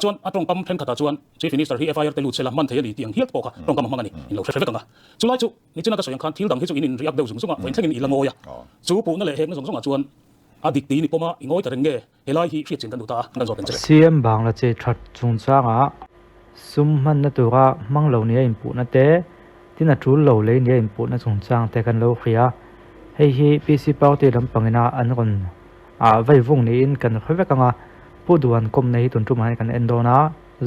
chuan atong pam thlen khata chuan chief minister hi FIR te lut sela man thei ani tiang hiat poka tong kam mangani in lo threfe kanga chulai chu ni chuna ka soyang khan thil dang hi chu in riak deu zung fain thlengin ilango ya chu pu na le hek na zung chuan adik ti ni poma ingoi ta renge helai hi hriat chin kan duta kan zo kan chere CM bangla che that chung changa sum man na tura manglo ni in pu na te tina thul lo le ni in pu na chung chang te kan lo khia hei hi PC party lam pangina an ron vai vung ni in kan khwe kanga pu duan kom nei tun tu mai kan endona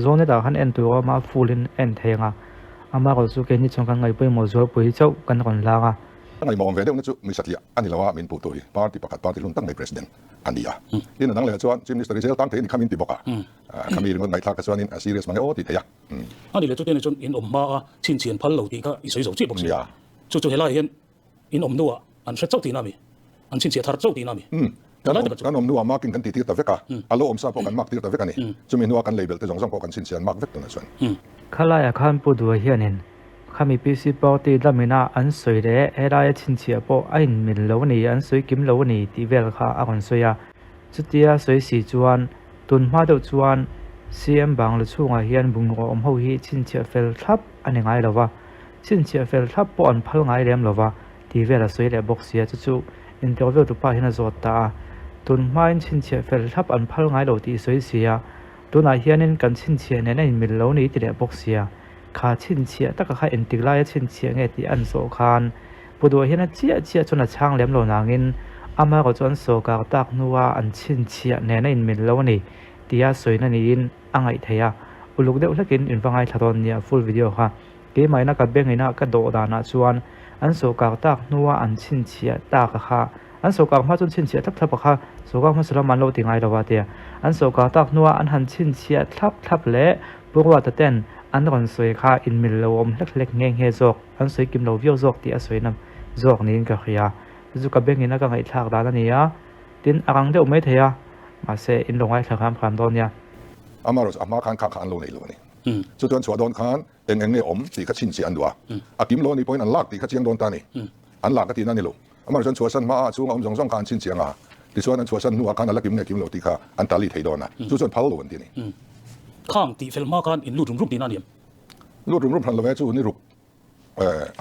zone da han en tu ma fulin en thenga ama ko su ke ni chung kan ngai poi mo zo poi chau kan ron langa ngày mong về đâu nó chú mình sát anh làว่า mình phụ tôi party pakat party luôn tăng ngày president anh đi à nên là năng là cho anh Chief Minister Israel tăng thế thì kami đi bọc à kami luôn ngày thắc cho anh serious mà cái ô thì thế à anh đi là chú tiên là chú in ma chín千팔楼底个水手接不是chú helai hian in nữa anh sẽ chốt thì nami anh chín千thar chốt thì nami kan om nuwa makin kan titir ta veka alo om sa po kan mak tir ta veka ni chumi nuwa kan label te jong jong po kan sin sian mak vek na chuan khala ya khan pu du hianin khami PC party lamina an soi re era ya chin chia po ain min lo ni an soi kim lo ni ti vel kha a kon soya chutia soi si chuan tun ma do chuan CM bang lu chunga hian bung ro om ho hi chin chia fel thap ani ngai lova chin chia fel thap po an phal ngai lem lova ti vel a soi le box ya chu interview tu pa hina zota tun main chin chia fel thap an phal ngai lo ti soi sia tuna hianin kan chin chia ne nei min lo ni ti le box ya kha chin chia taka kha entik lai chin chia nge ti an so khan pudu hian chia chuna chang lem lo nangin ama ko chon so ka tak nuwa an chin chia ne nei min lo ni tia soina ni in angai theya uluk deuh hlekin inwangai thadon nia full video kha ke maina ka bengina ka do dana chuan an so ka tak nuwa an chin chia ta kha an so ka ma chun chin chia thap kha so ka ma sala man lo tingai lo wa te an so ka tak nuwa an han chin chia thap le purwa ta ten an ron soi kha in mil lo om lek nge nge zok an soi kim lo vio zok ti a soi nam zok nin ka khia zu ka bengina ka ngai thak da ni ya tin arang de umai theya ma se in longai thakam kham don ya amaros ama khan khan lo nei lo ni chu tuan chwa don khan eng nge om ti ka chin chi an duwa a kim lo ni point an lak ti ka chiang don ta ni an lak ka ti na ni lo amaros chwa san ma chu ngom jong jong khan chin chianga ti chuan an chwa san nuwa khan ala kim nge kim lo ti kha an tali thei don na chu chuan phal lo an ti ni khang ti fel ma kan in lu rum ti na niam lu rum phan lo ve chu ni rup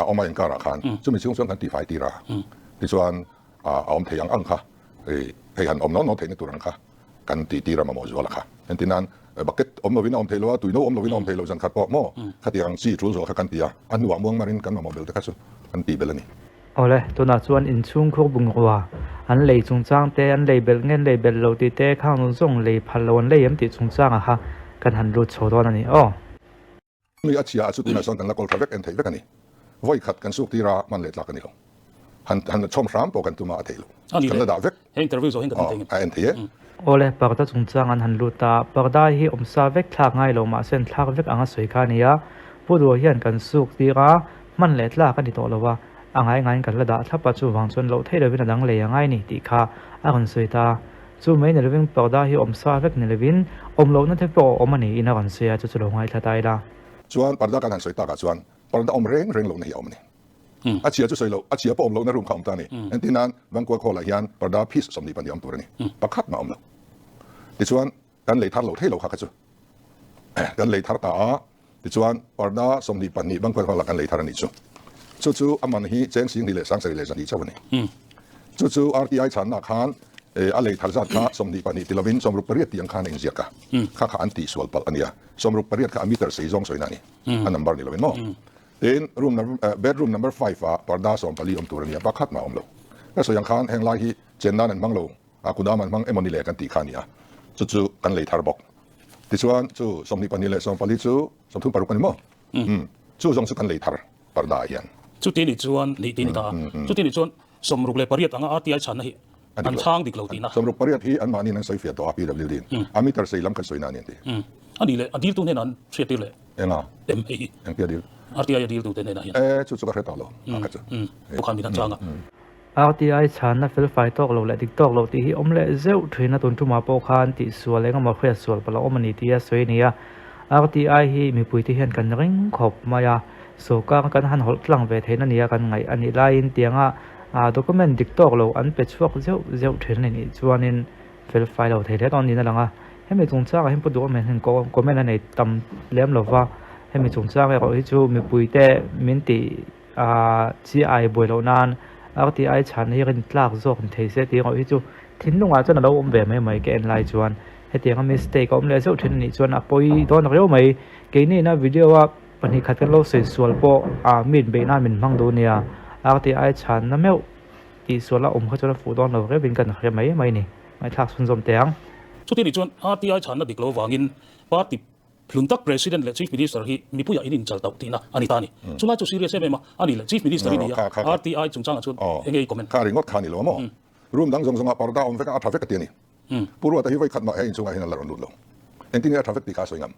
a oma in kara khan chu mi chung kan ti fai ti ra ti chuan om theyang ang kha hei han om no thei ni turang kha kan ti ra ma mo zo la kha en tinan bucket om lo vin om thei lo tu no om lo vin om thei lo jan khat po mo khatiang chi thul zo kha kan ti ya an nuwa muang marin kan ma mo bel ta kha chu kan ti belani ole tuna chuan in chung khok bung wa an lei chung chang te an lei bel ngen lei bel lo ti te khang zong lei phalon lei am ti chung chang a ha kan han lut chodon ani mi achia chu tuna son kan la kol travek en thei vek ani voi khat kan suk ti ra man le tlak ani lo han chom ram po kan tuma thei lo kan la da vek he interview zo hen kan thei en thei ole parda chung chang an han luta parda hi omsa vek thak ngai lo ma sen thak vek anga soi kha nia pudu hian kan suk ti ra man le tla kan ni to lo wa angai ngai kan la da thapa chu wang chon lo thei revin dang le ngai ni ti kha a kan soi ta chu mai ne revin parda hi omsa vek ne levin om lo na the po omani ina kan sia chu lo ngai thatai la chuan parda kan han soi ta ka chuan parda om reng lo nei om ni achia chu soi lo achia po om lo na rum kham ta ni en tinan bang ko khola hian parda piece som ni pan yam tur ni pakhat ma om lo ti chuan kan le thar lo thei lo kha ka chu kan le thar ta ti chuan parda som ni pan ni bang ko khola kan le thar ni chu aman hi cheng sing ni le sang sari le san ni chawani chu RTI chan na khan a le thar zat kha som ni pan ni tilovin som rup pariat tiang khan eng zia ka kha anti swal pal ania som rup pariat kha meter sei jong soi na ni an number ni lovin mo then bedroom number 5 parda som pali om tur ni pakhat ma om lo ka so yang khan heng lai hi chen nan an mang lo a kuda man mang emoni le kan ti khania chu kan le thar bok ti chuan chu som ni pan ni le som pali chu som thum paru kan mo chu jong chu kan le thar parda hian chu ti ni chuan ni ti ni ta chu ti ni chuan som ruk le pariat anga RTI chan na hi an thang dik lo ti na som ruk pariat hi an mani nang soi fia to PWD amitar sei lam kan soi na ni ti ani le adil tu ne nan thriat ti le enga MA eng pia dil RTI adil tu te ne na hian chu ka reta lo ka chu ko khan ni tan changa RTI chan na fel fai tok lo le dik tok lo ti hi om le zeu thina tun tu ma po khan ti sual le ngam khria sual pala omani ti a soi nia RTI hi mi pui ti hian kan ring khop maya so ka kan han hol tlang ve theina nia kan ngai ani lain tianga document dik tok lo an pe chuak zeu thina ni chuanin fel fai lo thei le ton ni na langa ให้มีจงจ้างให้พูดดูว่ามันเห็นก็ไม่ในตำเลี้ยมหรอว่าให้มีจงจ้างให้เขาที่จูมีปุยแต่มินติจีไอบุยเหล่านั้นแล้วที่ไอฉันให้กันลากโซ่กันเทเสตีเขาที่จูทิ้งลงมาจนเราอมแบบไม่แกนไลจวนให้ตีเขามีสเต็กอมเลยเส้าทิ้งนี่จวนปุยตอนเราไม่เกนี่นะวิดีโอว่าปัญหาขัดกันเราสวยๆพอมินเบน่ามินพังดูเนี่ยแล้วที่ไอฉันนั่นไม่ที่ส่วนละเขาจะฟูตอนเราก็เป็นกันใครไม่นี่ไม่ทักส่วนสมเตียงสุดที่นี่จวนRTI ฉันน่ะดิกเราวางินปาร์ติพลุนตัก president และ chief minister ที่มีผู้ใหญ่อินจัลตาวที่นะอันนี้ตานี่สุดท้ายจุด serious ใช่ไหมมาอันนี้แหละ chief minister นี่อ่ะ RTI จงจ้างจวนยังไงคอมเมนต์ข้าเรื่องงดข้านี่หรอมั้งรวมทั้งสงปาร์ดาอมเฟกอาทราเฟกกันนี่ผู้รู้ว่าที่ไว้ขัดมาให้จงให้นั่นละรอนดูลงเอ็นที่นี่อาทราเฟกตีข้าสวยงาม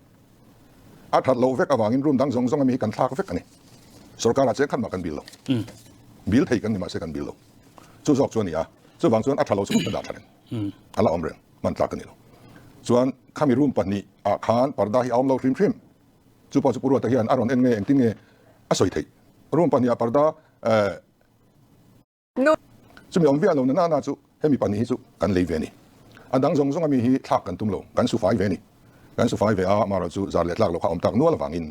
อาทราโลเฟกอวางินรวมทั้งสงมีกันทากเฟกกันนี่สุรการอาจจะขัดมากันบิลลงบิลที่กันนี่มาเสกันบิลลงจู่จอกจวนนี่อ่ะจู่บางส่วนอาทราโลสุดเป็นดาทันอะไรอมเรื่องมันทากกันนี่ลงส่วนข้ามีรูมปันนี้อาคารปาร์ดาที่เอาเราทริมจู่พอจะพูดว่าที่อันอารอนเอ็นเงยเอ็นที่เงยอาศัยที่รูมปันนี้ปาร์ดาจะมีองค์วิญญาณนั้นน่าจู่ให้มีปันนี้จู่กันเลยเวนี่อันดังส่งมีที่ทักกันตุ้มลงกันสุไฟเวนี่กันสุไฟเวมาเราจู่จะเลี้ยงเราข้าอมตักนัวละฟังอิน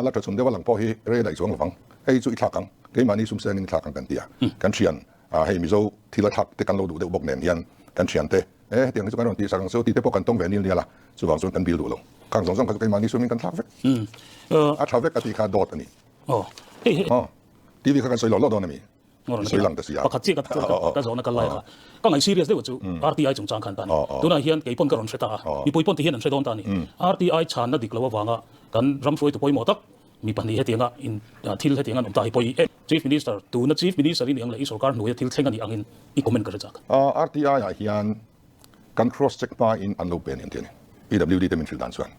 แล้วจะชนเดี๋ยวหลังพอให้เรื่องใดช่วงละฟังให้จู่อีทักกันให้มานี่สุ่มเสียงอีทักกันเดียกันเชียนให้มีจู่ที่ละทักที่กันเราดูเดี๋ยวบอกเนียนกันเชียนเต้เดี๋ยวนี้จะกันวันที่สังเกตที่เดี๋ยวพวกกันต้องเวนี่เนี่ยละจู่บางส่วนกันบิลดูลงข้างสองก็ให้มานี่สุ่มกันทักเวกทักเวกกันที่ขาดดอทนี่ทีวีกันสวยหล่อๆตอนนี้สวยหลังแต่เสียปกติก็จะนักไล่ค่ะก็ไง serious ด้วยว่าจู่ RTI จงจ้างขันตานี่ตัวนั้นเฮียนกี่ปนกันรอนเสตามีปุยปนที่เฮียนใช้ดอนตานี่ RTI ฉันน่ะดิกเราว่างกันรำช่วยตัวปุยหมดตักมีปัญหาให้เตียงอินทิลให้เตียงอมตาให้ปุยchief minister ตัวนั้น chief minister นี่ยังเลยสุรการหน่วยทิลเช่นกันอังอินอีคอมเมนต์กันจากRTI เฮียนกัน cross check มาอินอันโลเป็นอย่างเดียวนี่ PWD เต็มฟิลดันส่วน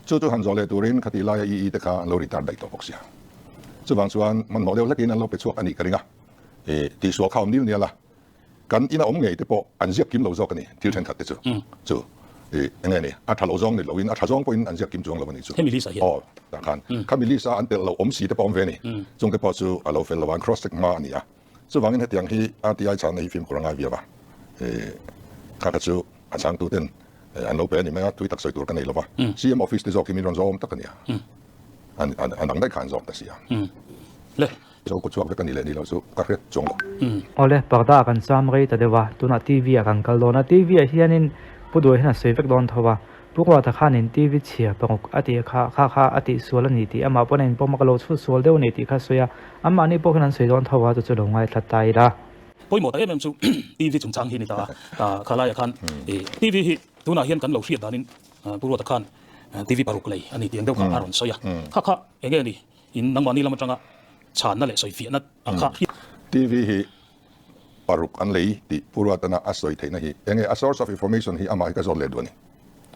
จู่หันจอเลยตัวเรนคดีไล่เด็กอันโลริตาร์ได้ตัวพวกเสียจู่บางส่วนมันโมเดลเล็กอันโลไปช่วยอันนี้กันงะที่สัวข่าวนี้เนี่ยละกันอินาอมเงยที่พออันเสียกิมเราจอกันนี่ที่เช่นขัดที่จู่ยังไงนี่อัฐเราจงนี่เราอินอัฐจงเป็นอันเสียกิมจงเราวันนี้จู่ให้มีลิซ่าเห็นแต่กันข้ามีลิซ่าอันเดียวเราอมสีที่พอมเวนี่จงที่พอจู่เราเฟลเราวัน cross check มานี่อ่ะจู่บางทีอย่างที่RTI ฉันในฟิล์มโครงงานเบียร์ป่ะข้าก็จู่อาจารย์ตัวเด่นอันเราเป็นนี่ไม่ว่าทุยตักใส่ตัวกันนี่หรอป่ะ CM office ที่จอกิมีรอนจอมตักกันเนี่ยอันดังได้ขานจอมแต่เสียเลยเราก็ช่วยกันนี่เลยนี่เราสู้ก็เรียกจงเอาเลยปากตากันซ้ำเลยแต่เดี๋ยวว่าตัวน่ะทีวีกันกันโดนทีวีที่นี่ผู้ดูให้น่ะสวยฟักโดนทว่าพวกว่าถ้าข้านี่ทีวีเชียร์ปงอติข้าอติส่วนละนี่ที่อามาปนันปงมากโลชุดส่วนเดียวนี่ที่ข้าสวยอามานี่พวกนั้นสวยโดนทว่าจะลงไงทัดใจละปุยหมดแต่เอ็มจู่ทีวีจงจ้างที่นี่ตาข้าไล่กันทีวีตัวน่ะเห็นกันเราเชียร์ตานี่ผู้รู้ตะขันทีวีปารุกเลยอันนี้เตียงเดียวกับอารอนสวยข้าเองนี่อินนังวันนี้เรามาจังฉันนั่นแหละสวยเฟียนัดข้าทีวีปารุกอันเลยที่ผู้รู้ตะน่ะอาศัยที่นั่นเองa source of information ที่อามาก็จะเล่นด้วยนี่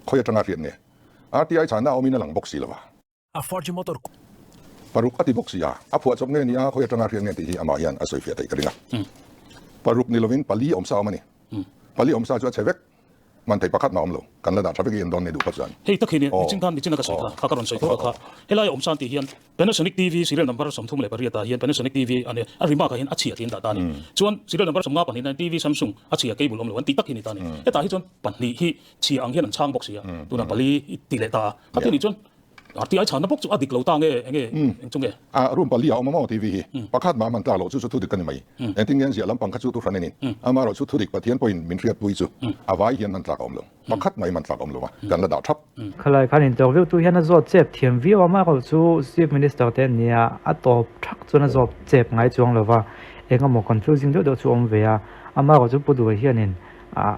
เขาจะจังอาเรียนเนี่ยRTI ฉันน่ะเอามีนั่นหลังบ็อกซี่แล้ววะปารุกอติบ็อกซี่ผัวจบเนี่ยนี่เขาจะจังอาเรียนเนี่ยที่อามายันอาศัยเฟียที่กันนะปารุกนี่เราวินปาลีอมซามันนี่ปาลีอมซาจะใช้เวกมันไทยประคัดมาอมโลกันแล้วด่าทราฟิกยันโดนในดูปัจจุบันเฮ้ยตะกี้เนี่ยจริงๆนักสวยข้าก็รอนสวยข้าเฮลัยอมซานที่เฮียนPanasonic TV ซีเรียลนัมเบอร์สมทุ่มเลยปริยัติเฮียน Panasonic TV อันนี้อาริมาก็เห็นอัจฉริยะที่ตานี่ส่วนซีเรียลนัมเบอร์สมงาปันนี่ใน TV Samsung อัจฉริยะเกย์บุลอมเลยวันตีตักที่นี่ตานี่แต่ตาที่จนปันนี่ที่เชียงเฮียนช่างบ็อกซี่ตัวนั้นปาลีตีเลตาข้าที่นี่จนRTI ฉันน่ะพวกจู่อดีตเราตั้งจงรุ่นปาลีเอามาทีวีประคัดมามันตาเราชุดทุดิกันนี่ไหมเอ็นทิ้งเงินเสียลำพังคัดชุดทุกฟันนี่มาเราชุดทุดิกปะเทียนปอยมินเรียบปุยจู่เอาไว้เฮียนมันตากอมลงประคัดไม่มันตากอมลงวะกันระดับทับขลายคันอินเตอร์วิวตัวเฮียนจอดเจ็บเทียมวิวมาเขาจู่ซีฟมินิสเตอร์เต็นเนี่ยอัตโตทักจนจอดเจ็บไงจวงเลยว่าเองก็บอกคอนฟิวซิ่งเดี๋ยวจู่อมเวียอามาเขาจู่พูดด้วยเฮียนิน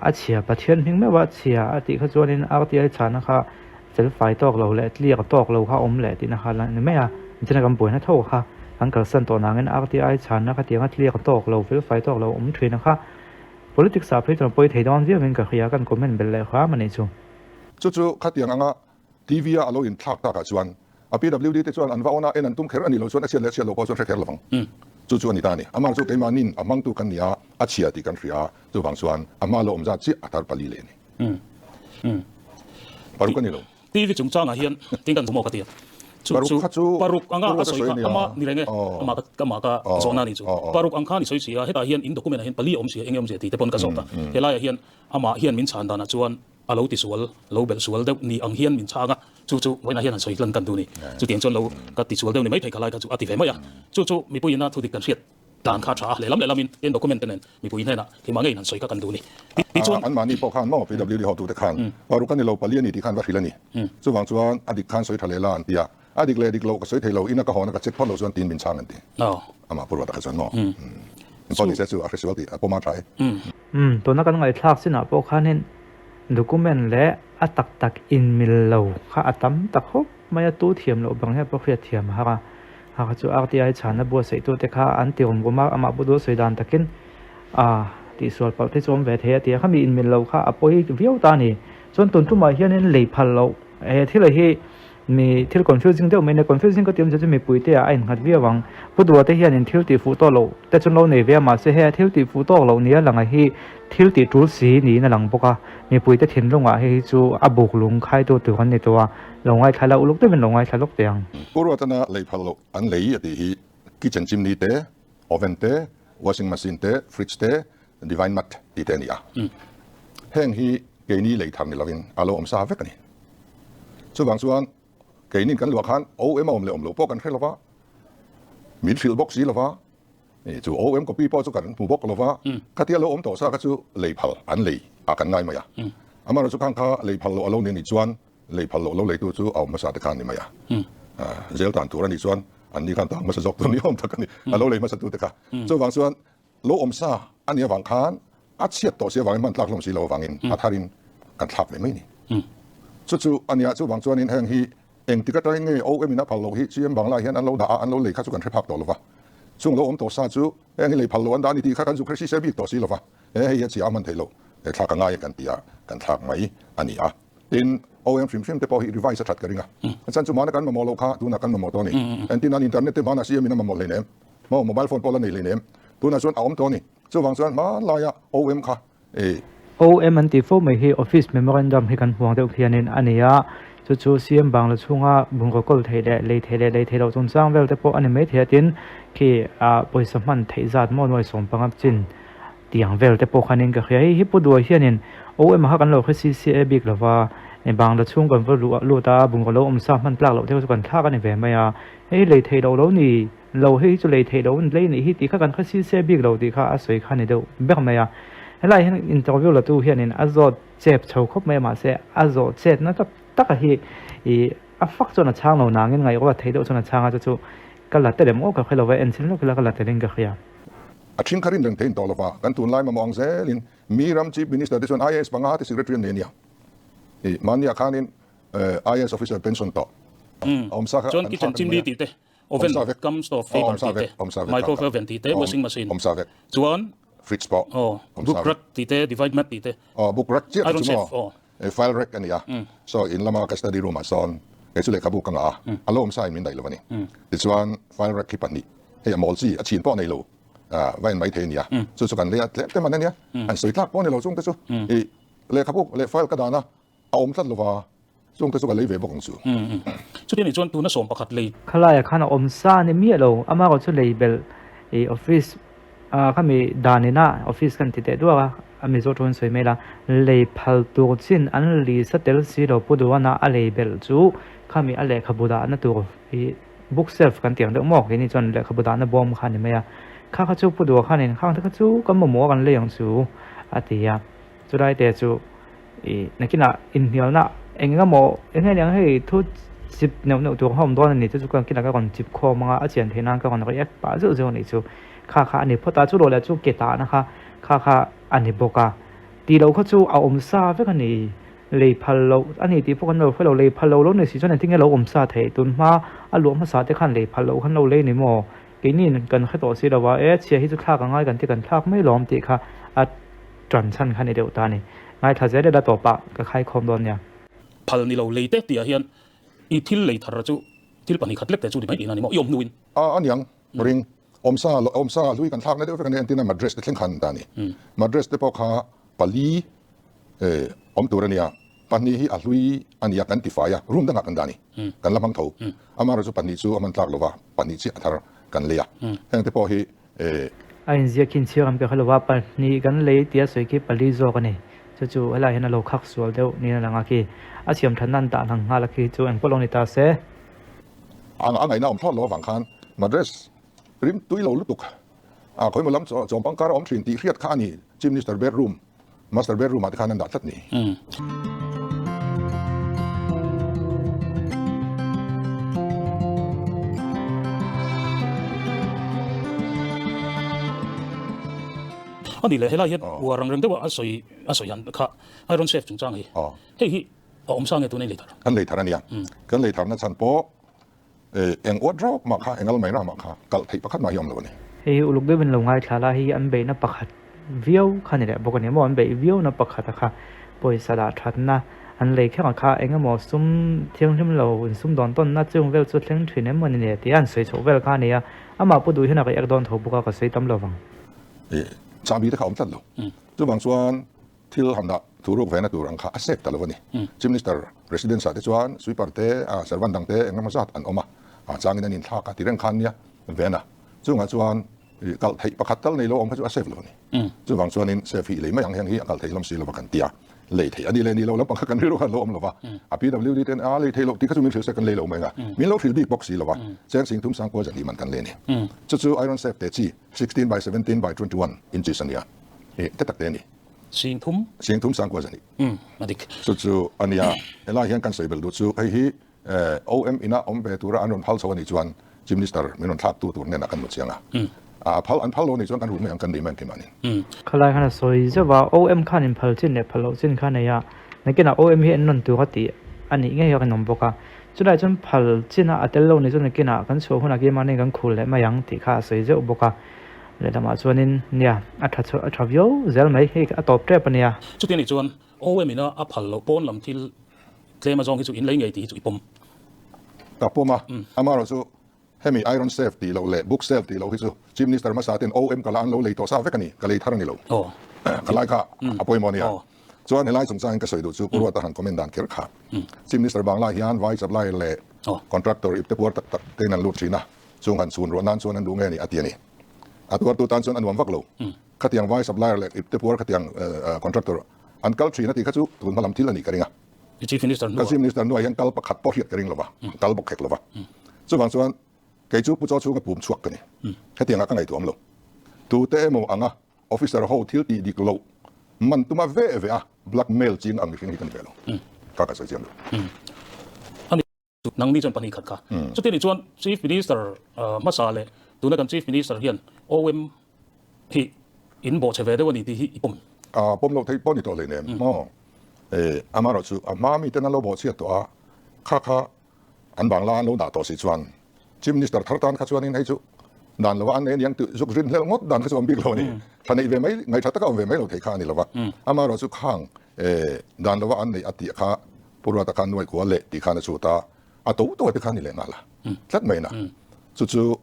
อาเชียปะเทียนพิงไม่ว่าเชียอติเขาจวนนินRTIฉันนะคะจะไฟตอกเราแหละเรียกตอกเราข้าอมแหละที่นะคะนี่ไม่จะในกำป่วยนะเท่าค่ะอันเกิดสั้นตัวนั้นRTI ฉันนะคะเตียงเรียกตอกเราไฟตอกเราอมเทรนนะคะ politics สาพิจารณาไปถ่ายดอนที่มันก็ขยายกันคอมเมนต์เป็นเลยครับมันนี่จู่ขัดยังอ่ะทีวีอ่ะเราอินทักตากจวนPWD ที่จวนอันว่าอันนั้นตุ้มเขอันนี้เราชวนเชียร์เราก็ชวนเขเราฟังจู่นี่ตานี่อามาจู่เกมานินอามังตุกันเนี่ยอาเชียที่กันเรียจู่ฟังชวนอามาเราอมจัดจีอัตราปลีเลยนี่ปารุกันนี่เราทีวีจงจ้างเฮียนทิ้งกันสมองกันเดียปารุกอังกาสวยอามานี่ไรเงี้ยอามาก็โซนานี่จู่ปารุกอังคานี่สวยเสียให้ตาเฮียนอินโดคุเมนเฮียนปลีอมเสียเองอมเสียที่แต่ปนกระสอบตาเฮลัยเฮียนอามาเฮียนมินชันตานะจวน alo ti sual lo bel sual deuh ni ang hian min changa chu voina hian an soi lan kan du ni chu tiang chon lo ka ti sual deuh ni mai thei khalai ka chu ati ve mai chu mi puina thu dik kan riat dan kha tha le lamin en document nen mi puina na ki mangai nan soi ka kan du ni ti chon an mani po khan mo PWD ho tu te khan waru kan lo palian ni ti khan wa thilani chu wang chuan adik khan soi thale lan tia adik le dik lo ka soi thei lo ina ka hona ka check phot lo chuan tin min chang an ti ama purwa ta ka chuan mo poni se chu a festival ti a poma thai to na kan ngai thak sina po khanin document le atak tak in mil lo kha atam tak hop maya tu thiam lo bang he po khia thiam ha chu RTI chana bo sei tu te kha an tiom goma ama bu do soidan takin ti sual pa te chom ve the ti kha mi in mil lo kha apoi viau ta ni chon ton tu ma hian in lei phal lo thil hi mi thil confusing deuh mai na confusing ka tiam chu mi puite a in khat viawang pudwa te hian in thil ti fu to lo te chun lo nei ve ma se he thil ti fu to lo nia langa hi thil ti tul si ni na lang boka mi puite thin longa hi chu abuk lung khai to tu han ni to longai thala uluk te ben longai thalok teang purwa ta na lei phalo an lei ati hi kitchen chimney te oven te washing machine te fridge te divine mat ti te nia heng hi ke ni lei tham ni lovin alo om sa vek ani chu bang chuan ke ni kan lo khan om le om lo po kan threlova midfield box hi lova chu om copy po chu kan pu bok lova ka ti alo om to sa ka chu lei phal an lei a kan ngai maya amara chu khang kha lei phal lo alo ni chuan lei phal lo lei tu chu au ma sa te khan ni maya zel tan tu ran ni chuan an ni kan ta ma sa jok tu ni om ta kan ni alo lei ma sa tu te ka chu wang chuan lo om sa an ya wang khan a chiat to se wang man tlak lom si lo wangin a tharin kan thlak ve mai ni chu an ya chu wang chuan in hang hi eng ti ka tai nge o em na phal lo hi chiam bang lai hian an lo da an lo lei kha chu kan threpak to lova chung lo om to sa chu eng lei phal lo an da ni ti kha kan chu khrisi se bi to si lova hi chi aman thei lo thla ka ngai kan tia kan thlak mai ani a tin om film te po hi revise that karinga chan chu mana kan ma mo lo kha tu na kan ma mo to ni en tin an internet te bana siam ina ma mo le nem mo mobile phone pola nei le nem tu na chuan om to ni chu wang chuan ma la ya om kha OM an ti fo mai hi office memorandum hi kan huang deuh hianin ania chu siam bang la chunga bungko kol theile lei thelo chung chang vel te po ani mai thiatin ki poisa man theizat mo noi som pangap chin tiang vel te po khanin ka khia hi pu do hianin OM ha kan lo khasi CA big lova e bang la chung kan lu ta bungko lo om sa man plak lo theu kan thak ani ve maya hei lei thelo lo ni lo hei chu lei thelo lei ni hi ti kha kan khasi CA big lo ti kha a soi khani deuh bek maya helai hen interview la tu hianin azot chep chho khop mai ma se azot chet na tak hi a fak chona chang lo nangin ngai wa theido chona changa chu kala te dem o ka khelo wa en sin lo kala te ling ka khia a thing kharin dang thein tolova kan tun lai ma mong zelin miram chief minister this one IAS banga te secretary ne nia mania khanin IAS officer pension to om sa chon kitchen chimney ti te oven comes to favor ti te microwave oven ti te washing machine om sa vek chuan fridge po book rack ti te divide mat ti te book rack chi iron chef file rack ania so in lama ka study room son e chu le ka bu ka nga alo om sai min dai lovani this one file rack ki pani he amol chi a chin po nei lo vain mai the nia chu kan le te man nia an soi tlak po nei lo chung te chu e le ka bu le file ka dana a om tlat lova chung te chu ka le ve bok chu chu ti ni chuan tu na som pakhat lei khalaya khana om sa ni mi lo ama ko chu label e office kami danina office kan ti te duwa ami zo thon soi mela lei phal tu chin an li satel si lo puduana a label chu kami a le khabuda na tu i book shelf kan tiang de mok ni chon le khabuda na bom khani meya kha chu pudu khanin khang ta chu kam mo kan le yang chu atia chu dai te chu i nakina in hial na enga mo enga yang hei thu chip no tu hom don ni chu kan kina ka kon chip kho manga a chen thena ka kon ka pa zo ni chu kha ani phota chu lo la chu keta na kha ani boka ti lo kha chu a om sa ve kan ni lei phal lo ani ti phokan lo phalo lei phal lo ni si chon ting lo om sa the tun ma a lu ma sa te khan lei phal lo khan lo le ni mo ke ni kan kha to si lo wa chia hi chu thla ka ngai kan ti kan thak mai lom ti kha a tran chan khan ni deu ta ni ngai tha je de da to pa ka khai khom don nya phal ni lo lei te ti a hian i thil lei thar chu thil pani khatlek te chu di mai ina ni mo yom nuin anyang ring om sa lui kan thak na de kan en tin madras te thleng khan ta ni madras te po kha pali om turania pani hi a lui ania kan ti fa ya room da kan dani kan lamang tho amara chu pani chu aman tlak lova pani chi athar kan leya heng te po hi a in zia kin chiam ka halwa pa ni kan le tia soi ki pali zo ka ni chu hala hena lo khak sual deuh ni na langa ki a siam than nan ta nang hala ki chu ang polong ni ta se ngày nào ông thọ lo vàng khan madras rim tui lo lutuk khoi mo lam chom pangkar om thin ti riat kha ni chief minister bedroom master bedroom at khan an da tat ni anh đi lấy hết hiện và rằng rằng đó là soi hắn cả Iron Chef chúng trang hi hi ông sang cái tụi này lấy thằng kan lei thar ania kan lei thar na chan po eng wat drop ma kha engal mai na ma kha kal thei pakhat ma yom lo ni hei uluk de bin lo ngai thala hi an be na pakhat viau khan le bok ni mo an be viau na pakhat kha poi sada that na an le kha kha enga mo sum thiang thim lo sum don ton na chung vel chu thleng thrin em mani ne ti an sei chho vel kha ne ya ama pu du hina ka ek don tho buka ka sei tam lo wang cha bi ta khom tat lo chu bang chuan thil ham da thu ro ve na tu rang kha accept ta lo ni chief minister residence sa te chuan sui par te servan dang te engam ma zat an oma changin an in thla ka ti reng khan nia ve na chu nga chuan kal thei pakhat tal nei lo om kha chu accept lo ni chu bang chuan in se fi le ma yang hang hi kal thei lam si lo ba kan tia le thei ani le ni lo lam pakha kan ri ro kan lo om lo wa PWD ten le thei lo ti kha chu min thil second le lo mai nga min lo thil big box si lo wa chang sing thum sang ko ja li man kan le ni chu Iron Chef te chi 16 by 17 by 21 inches ania te tak te ni sinh thum sang ko ja ni mà đi chu ania ela hian kan sei bel du chu ai hi OM ina om be tura anon phal so ni chuan chief minister min on thak tu tur ne na kan mu chianga phal lo ni chuan kan ru me ang kan ri man ki mani khalai khana soi jawa om khan in phal chin ne phalo chin khan ne ya nakena om hi non tu hati ani nge ya kan nom boka chulai chon phal china atel lo ni chon nakena kan so hona ge mane kan khul le mayang ti kha soi je boka le dama chuanin nia atha vio zel mai he atop tre pania chút tiền này chuan ôm mình nó áp hẳn lộ pon làm thil thế mà dòng cái chú in lấy ngày thì chú ipom ta poma amaro chu hemi Iron Chef ti lo le book self ti lo hi chu chief minister ma sa ten OM kala an lo le to sa vekani kalei tharani lo kalai kha apoi monia chuan helai chung chang ka soi du chu purwa ta han commandant ker kha chief minister bangla hian vai supply le contractor ip te por tak tak te nan lu thina chung han sun ro nan chuan an du nge ni atiani atuar tu tan chuan an wam vak lo khatiang vai supply le ip te por khatiang contractor an kal thina ti kha chu tun malam thil ani karinga chief minister no hian kal pakhat por hiat karing lo ba kal bok khek lo ba chu bang chuan cái chú bút cho chú cái bùm chuột cái này, cái tiếng cái ngày tuồng lâu, tu tế mồ anga officer hậu thiếu đi đi lâu, mình tu mà về blackmail chín ang cái cái này lâu, các cái sự kiện đó. anh năng đi chân pani khát cả, cho nên chuan chief minister masale, tu nói chief minister hiền, OM thì in bộ chế về đó thì hi bùm. Bùm lâu thấy bùm đi to lên nè, amaro chú, mi tên lâu bộ chế to, khá anh bang la lâu đã to sĩ chuan. Chief Minister thartan kha chuan in hei chu dan lo an ne yang tu zuk rin hlel ngot dan kha chuan big lo ni thanei ve mai ngai thataka ve mai lo thei kha ni lova ama ro chu khang dan lo an nei ati kha purwa ta khan noi ko le ti kha na chu ta a to te kha ni le na la tlat mai na chu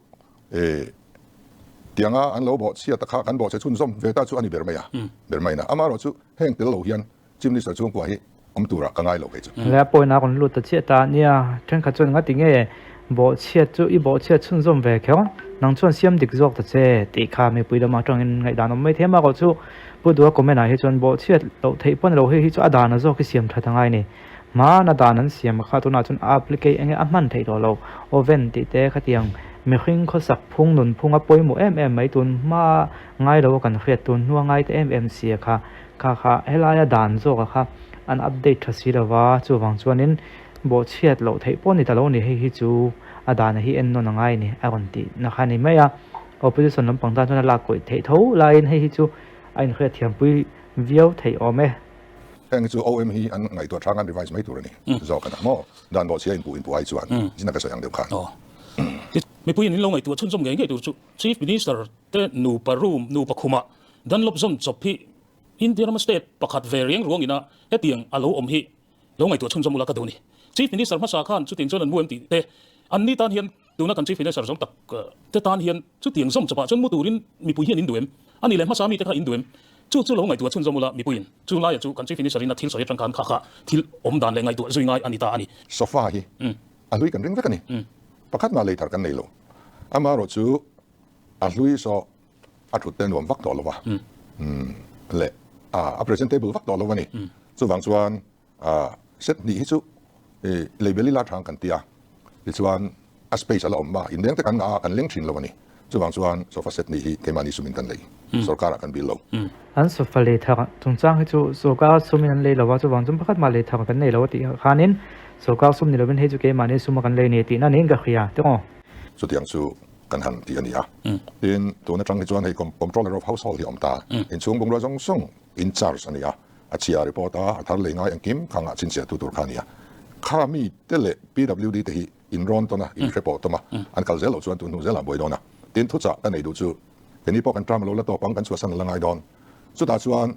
tianga an lo bo chia ta kha kan bo che chun zom ve ta chu ani ber mai na ama ro chu heng tel lo hian Chief Minister chu ko hi tura ka ngai lo ke chu le poi na kon lu ta che ta nia thren kha chon nga ti nge bộ chiết chú ý bộ chiết chun zoom về kéo năng chun xiêm địch dọc thật chế tỷ khá mấy bữa đó mà trong ngày đàn ông mấy thế mà có chú bữa đó có mấy này hết chun bộ chiết đầu thấy bọn đầu hay chú à đàn nó dọc cái xiêm thật thằng ai này mà na đàn nó xiêm khá tu na chun applicate anh áp man thấy đó lâu oven tỷ tế khá tiếng mấy khinh khó sặc phung nôn phung áp bôi một em mấy tuần mà ngay đâu cần khét tuần nuông ngay tới em xìa khá hay là đàn dọc khá anh update thật xí là và chú vàng chuan nên bộ chiết lộ thấy bọn này ta lâu này hay chú đàn hi en non ngai ni a kon ti na khani maya opposition lam pangtan chona la koi thei tho lain hei hi chu ain khre thiam pui viau thei ome heng chu OM hi an ngai to thang an device mai tur ni zo kana mo dan bo sia in pu ai chuan jina ka sayang dem khan mi pui in lo ngai tu chun som ngai tu chu chief minister te nu parum nu pakhuma dan lop zom chop hi Indian state pakhat variang ruang ina hetiang alo om hi lo ngai tu chun som mula ka do ni chief minister ma sa khan chu ting chon an muam ti te anh đi tan hiền tu na kan chief minister giống tập te tan hiền chút tiếng giống chapa chun muturin mi pui hiền induem anh đi lên masa mi te kha induem chu lo ngai tu chun zomula mi puin chu la ya chu kan chief minister in thil soi tang kan kha thil om dan le ngai tu zui ngai ani ta ani sofa hi a lui kan ring vekani pakhat ma le thar kan nei lo ama ro chu a lui so a thut ten wam vak to lo wa le presentable ฟักต่อแล้ววันนี้ส่วนบางส่วนเซตนี้ที่เลเวลลาทางกันเตียส่วนspace อะไรออกมาอินเดียแต่กันกันเลี้ยงชินแล้ววันนี้ส่วนบางส่วนโซฟาเซตนี้เกมานิสุมินกันเลยสุรการกันบิลโลอันโซฟาเลทางตรงจ้างให้จูโซกาสุมินเลยแล้วว่าจูบางจุดพักมาเลยทางกันเลยแล้วว่าที่ขานินโซกาสุมินเราเป็นให้จูเกมานิสุมากันเลยเนี่ยที่นั่นเองก็ขยะถูกไหมสุดที่ยังสู้กันหันที่อันนี้เป็นตัวนั้นจังที่จวนให้ controller of household ที่อมตาเห็นช่วงบงเราส่ง in charge อันนี้อาชีพรีพอร์ตทารเลยง่ายอังกิมขังชินเสียตัวขานี่ข้ามีเตเล PWD ที่อินรอนตัวนะอินรีพอร์ตตัวมาอันกัลเซลส่วนตัวนู้นเซลบ่อยโดนนะตินทุจักกันในดูจูเป็นนี้พอกันตามเราแล้วตัวปังกันชัวสันละง่ายโดนสุดท้ายส่วน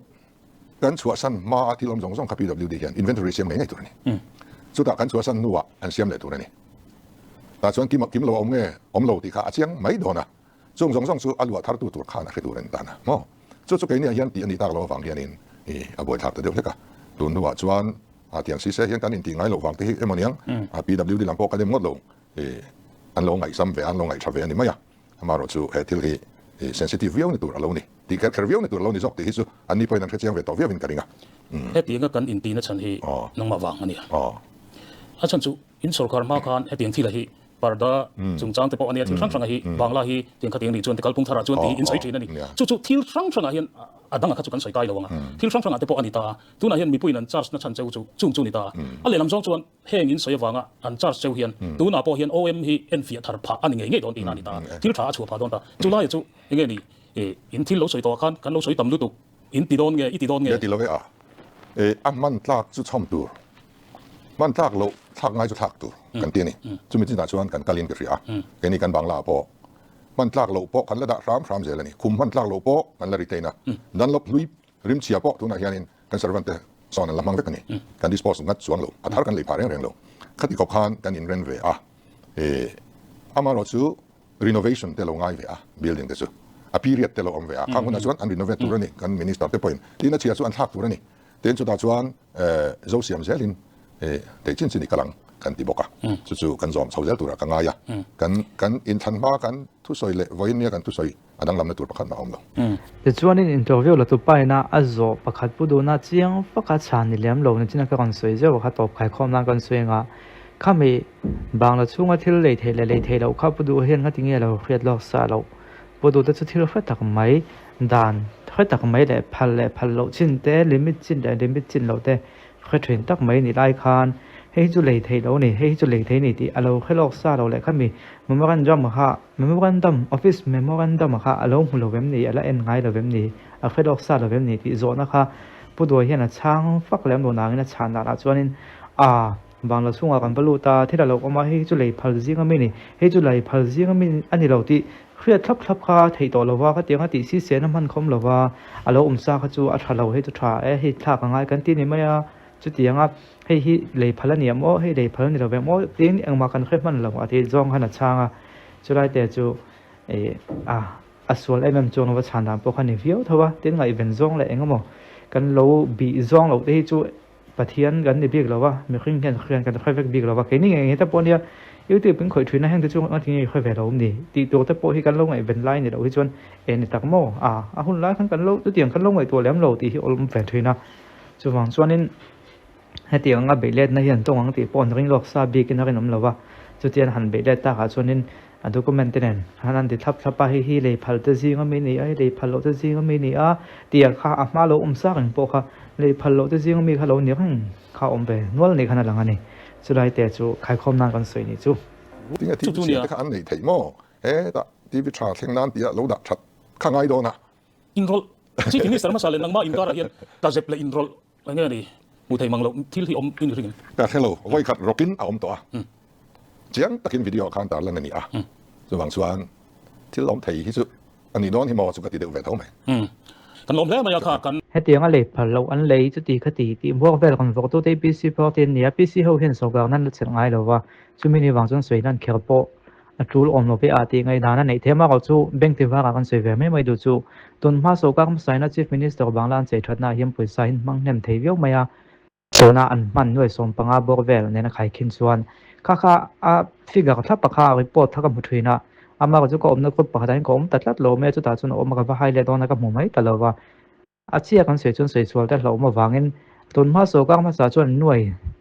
กันชัวสันมาที่ลมส่งกับ PWD เห็น inventory เสียมไงตัวนี้สุดท้ายกันชัวสันนัวอันเสียมเลยตัวนี้แต่ส่วนกิมเราเราที่ข้าเชียงไม่โดนนะส่งสู่อัลวัตทาร์ตัวข้านะคือตัวนั้นนะมั้งจุดนี้ยันตีอันนี้ตากเราฟังยันอาบอยทักแต่เดี๋ยวเล็กตัวนู้นส่วนที่ยังซีเซียยังกันอินทิงไงเราฟังที่เอ็มนี่ยังPWD หลังพอกันเดมหมดลงอันลงไงซ้ำเวอันลงไงทราเวนี่มั้ยมาเราจู่ที่ที่sensitive วิวในตัวเรานี่ที่แค่วิวในตัวเรานี่จบที่สุดอันนี้พอยังแค่เชียงเวตัววิวเป็นกันยังที่ยังกันอินทีนั่นฉันที่น้องมาฟังอันนี้อาจารย์จู่อินสุรการมาคันที่ยังที่ละที่ปาร์ดาจงจังแต่พออันนี้ที่รั้งที่บางละที่ยังขัดยังดีจวนที่กัลปุ่งทาราจวนที่อินไซต์นั่นนี่จู่ที่รั้งที่อาดังขัดจุกันใส่ไกลแล้วว่าที่รั้งที่พออันนี้ตาตัวนั้นยังมีผู้นั้นจัดนั่นฉันเจ้าจู่นี่ตาอะไรลำจงจวนเฮงอินไซต์ว่าอันจัดเจ้าเฮียนตัวนั้นพอเฮียน OM ที่ N ฟีทาร์พาอันนี้ไงโดนตีนั่นนี่ตาที่รั้งชัวพาโดนตาจู่ไล่จู่ยังไงนี่อินที่เราใส่ตัวกันเราใส่ต่ำลุตุอินตีโดนไงอินตีโดนไงตีเราอันมันลากจุดช่อมตัวมันลากเราลากง่ายจุดลากตัวกันตีนี่จุดมีจินตนาชวนกันการเรียนกันสิแค่นี้กันบางลาพอมันลากเราพอกันระดับรามเจริญนี่คุมมันลากเราพอกันละริเตนะดันลบลุยริมเชียพอตัวนั้นยันกันเซอร์วันเตสอนละมังเวกันนี่กันดิสโพสงัดส่วนเราอัฐารกันเลยพาเรื่องเราขัดกับขานกันอินเรนเวอามาเราสู้ renovation เตเราง่ายเวbuilding เตสู้period เตเราอมเวข้างคนนั้นส่วนอัน renovate ตัวนี้กันมินิสเตอร์เตปอยน์ที่นั่นเชียส่วนลากตัวนี้เต็นสุดาส่วนโจเซียมเซลินแต่จริงๆนี่กำลังกันที่บอกจู่ๆกันจอมเสาเซลตัวกันง่ายกันอินทันมากันทุสอยเละวันนี้กันทุสอยอันนั้นลำในตัวประคันมาอมเราแต่ช่วงนี้อินเทอร์วิวเราตัวไปนะอาโจประคันพูดนะเจียงประคันชานี่เลี้ยมเราในที่นั่นก็กันสวยเจ้าประคันตบใครข้อมนั่งกันสวยงาข้ามีบางเราช่วงที่เลยเทเราข้าพูดเห็นข้าทิ้งเราเครียดเราสาเราพูดแต่ที่เราเฟตักไม่ด่านเฟตักไม่เลยพันเราชินแต่ลิมิตชินเราแต่เคยถึงตักไม่นี่ไล่คานให้จุเลยเทเรานี่ให้จุเลยเทนี่ที่เราแค่ลอกซาเราแหละข้ามีมันไม่กันจอมค่ะมันไม่กันดัมออฟฟิศมันไม่กันดัมค่ะเราเราแบบนี้แล้วเอ็นไงเราแบบนี้แค่ลอกซาเราแบบนี้ที่โซนนะคะพูดด้วยเห็นนะช่างฟักแหลมโดนนางนี่ชาญนะส่วนนี้บางเราช่วงกันบรรลุตาที่เราเอามาให้จุเลยพัลซิงก็ไม่นี่ให้จุเลยพัลซิงก็ไม่อันนี้เราที่เครียดทับค่ะที่ตัวเราว่าก็เตียงที่ซีเสียน้ำมันคมเราว่าเราซาเขาจูอัฐเราให้จุดถ่ายให้ท่ากันง่ายกันที่นี่ไม่จุดเตียงให้เลยพัลเนี่ยมั่วให้เลยพัลเนี่ยเราแบบมั่วเตียงเองมากันแค่มันเราที่จ้องขนาดช่างจุดไรแต่จูส่วนไอ้แม่จงว่าชานดำพวกเขาเนี่ยวิวเท่าว่าเตียงไงเป็นจ้องเลยเองก็มั่วกันเราบีจ้องเราที่จูปะเทียนกันในบิ๊กเราว่าไม่ขึ้นกันค่อยๆบิ๊กเราว่าแค่นี้ไงแต่ปนเนี่ยยูทูบเป็นข่อยทุนนะแห่งที่ช่วงที่นี่ค่อยแฝงเราดีตีตัวแต่ปนที่กันลงไอ้เป็นไลน์เนี่ยเราที่ชวนในตักโม่หุ่นไลน์ขั้นกันลงตัวเตียงขั้นลงไอ้ตัวแหลมเราตีที่อมแฝงทุนนะส่วนนี้ให้เตียงกับเบลเลตนะเห็นตรงนั้นตีปนริ่งหลอกซาบีกินอะไรน้ำเราว่าจุดเตียนหันเบลเลตตาขาส่วนนี้ดูคอมเมนต์เนี่ยฮันติทับทับไปให้เลยพัลต์ซีก็ไม่นี่เลยพัลต์ซีก็ไม่นี่เตียงข้ามาเราซักอย่างพวกเขาเลยพัลต์ซีก็มีข้าเราเนี่ยข้าไปนวดในขนาดหลังนี่สุดท้ายแต่จู่ใครคอมนั่งกันสวยนี่จู่ที่เนี่ยข้าอันไหนถี่โม่แต่ที่วิชาเทคนิคที่เราดัดชัดข้างไงโดนนะอินโรลที่ที่นี่สารมาสาเลนังมาอินการะเฮียนตาเจ็บเลยอินโรลอะไรเงี้ยดิมุทัยมังเราที่อมอินริงแต่เฮลโลไว้ขัดร็อกกินอมตัวเจียงตะกินวิดีโอข้างตาแล้วนี่ส่วนบางส่วนที่ล้อมไทยที่สุดอันนี้น้องที่มอสุกติเดือดแหวนเท่าไหร่กันล้มแล้วมันจะขาดกันให้เตียงอะไรพัลเราอันเลยจุดที่คดีที่พวกเวลคนพวกตัวที่พีซีพอที่เนี่ยพีซีเขาเห็นสกัดนั่นเสียงไงเราว่าช่วงนี้วางจนสวยนั่นเขียวโปจูอมเราไปตีไงด้านนั้นในเทมาเราจู่แบ่งที่ว่ากันสวยแบบไม่ดูจู่ตอนมาสกัดมันใส่น่า Chief Minister บางล้านใจทัดน่าเยี่ยมปุ๋ยใส่มังเนมเทียวไม่ตัวน่าอันมันด้วยสมปังอาบอกเวลเนี่ยนะใครคิดส่วนข้าฟิกกับทับปากข้ารีพอร์ตทักกับผู้ทุยนะอามาก็จะก็อมนักกฎปากได้ก็อมตัดลัดโลเมจุดตาจุนอมมากับว่าไฮเลดอนกับหมู่ไม่ตลอดว่า อาเชียกันสวยจนสวยสวยแต่เรามาวางเงินตุนมาโซก้ามาสาจนหน่วย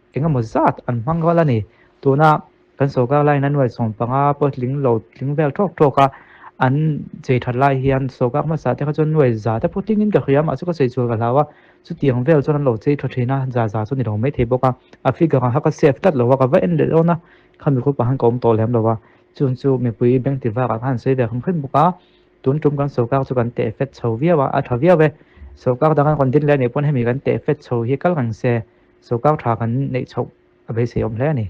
เองก็หมดซาดอันฟังก็แล้วนี่ตัวน่ะกันโซก้าไล่นั้นหน่วยส่งปังอาเปิดลิงโหลดลิงเวลทอกอันเจทัดไล่เฮียนโซก้ามาสาแต่เขาจนหน่วยจ่าแต่พูดทิ้งเงินกับขยำอาสุก็สวยสวยกันแล้วว่าสุดที่ของเวลจนนั้นโหลดเจทัดทีน่ะจ่าจนนี่เราไม่เทบอกว่าอาฟิกกันฮักก็เซฟตัดหรือว่าก็เว้นเดี๋ยวนะคำมีคนปะหันกองโตแล้วหรือว่าจู่มีปุยแบงค์ติว่ากันหันเสียเดี๋ยวขึ้นบอกว่าตุนจุ่มกันโซก้าสุกันเตะเฟสโชเวียว่าอาทเวียเวโซก้าดังกันคนดิ้นแล้วเนี่ยปนให้มีกันเตะเฟสโชเฮียกันหลังเซโซก้าทากันในโชอเบเซียมแล้วนี่